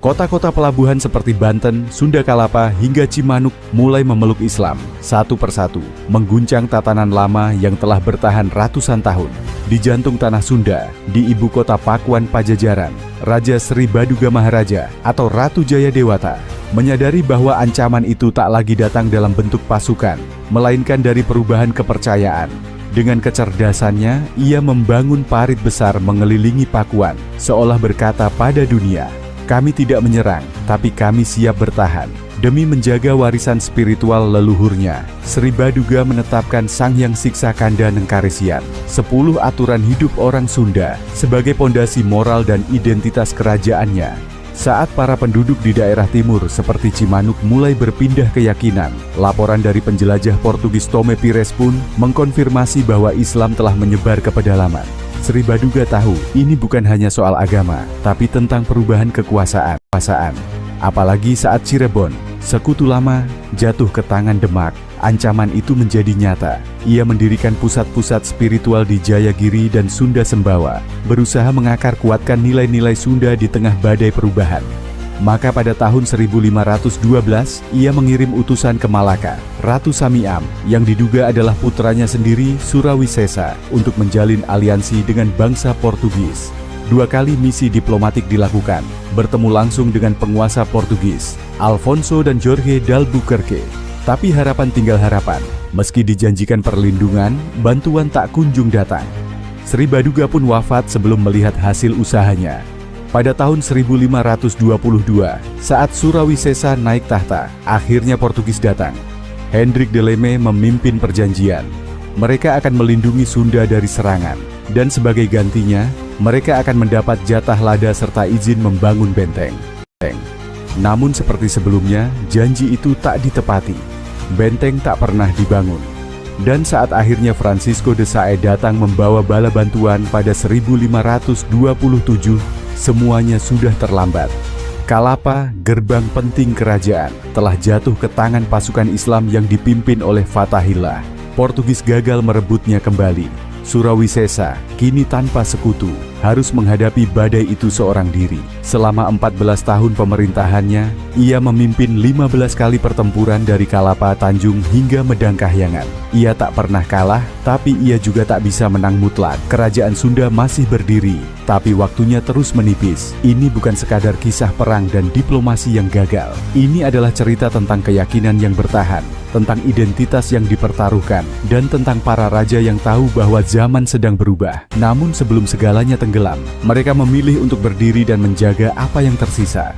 Kota-kota pelabuhan seperti Banten, Sunda Kalapa, hingga Cimanuk mulai memeluk Islam satu persatu, mengguncang tatanan lama yang telah bertahan ratusan tahun. Di jantung tanah Sunda, di ibu kota Pakuan Pajajaran, Raja Sri Baduga Maharaja atau Ratu Jayadewata menyadari bahwa ancaman itu tak lagi datang dalam bentuk pasukan, melainkan dari perubahan kepercayaan. Dengan kecerdasannya, ia membangun parit besar mengelilingi Pakuan, seolah berkata pada dunia, "Kami tidak menyerang, tapi kami siap bertahan." Demi menjaga warisan spiritual leluhurnya, Sri Baduga menetapkan Sanghyang Siksa Kanda Nengkaresian, 10 aturan hidup orang Sunda sebagai pondasi moral dan identitas kerajaannya. Saat para penduduk di daerah timur seperti Cimanuk mulai berpindah keyakinan, laporan dari penjelajah Portugis Tome Pires pun mengkonfirmasi bahwa Islam telah menyebar ke pedalaman. Sri Baduga tahu ini bukan hanya soal agama, tapi tentang perubahan kekuasaan. Apalagi saat Cirebon, Sekutu Lama, jatuh ke tangan Demak, ancaman itu menjadi nyata. Ia mendirikan pusat-pusat spiritual di Jayagiri dan Sunda Sembawa, berusaha mengakar kuatkan nilai-nilai Sunda di tengah badai perubahan. Maka pada tahun 1512, ia mengirim utusan ke Malaka, Ratu Samiam, yang diduga adalah putranya sendiri, Surawisesa, untuk menjalin aliansi dengan bangsa Portugis. 2 kali misi diplomatik dilakukan, bertemu langsung dengan penguasa Portugis, Alfonso dan Jorge d'Albuquerque. Tapi harapan tinggal harapan, meski dijanjikan perlindungan, bantuan tak kunjung datang. Sri Baduga pun wafat sebelum melihat hasil usahanya. Pada tahun 1522, saat Surawisesa naik tahta, akhirnya Portugis datang. Hendrik de Leme memimpin perjanjian. Mereka akan melindungi Sunda dari serangan, dan sebagai gantinya, mereka akan mendapat jatah lada serta izin membangun benteng. Namun seperti sebelumnya, janji itu tak ditepati. Benteng tak pernah dibangun. Dan saat akhirnya Francisco de Sade datang membawa bala bantuan pada 1527, semuanya sudah terlambat. Kalapa, gerbang penting kerajaan, telah jatuh ke tangan pasukan Islam yang dipimpin oleh Fatahillah. Portugis gagal merebutnya kembali. Surawisesa, kini tanpa sekutu, harus menghadapi badai itu seorang diri. Selama 14 tahun pemerintahannya, ia memimpin 15 kali pertempuran dari Kalapa Tanjung hingga Medang Kahyangan. Ia tak pernah kalah, tapi ia juga tak bisa menang mutlak. Kerajaan Sunda masih berdiri, tapi waktunya terus menipis. Ini bukan sekadar kisah perang dan diplomasi yang gagal. Ini adalah cerita tentang keyakinan yang bertahan, tentang identitas yang dipertaruhkan, dan tentang para raja yang tahu bahwa zaman sedang berubah. Namun sebelum segalanya tenggelam, mereka memilih untuk berdiri dan menjaga apa yang tersisa.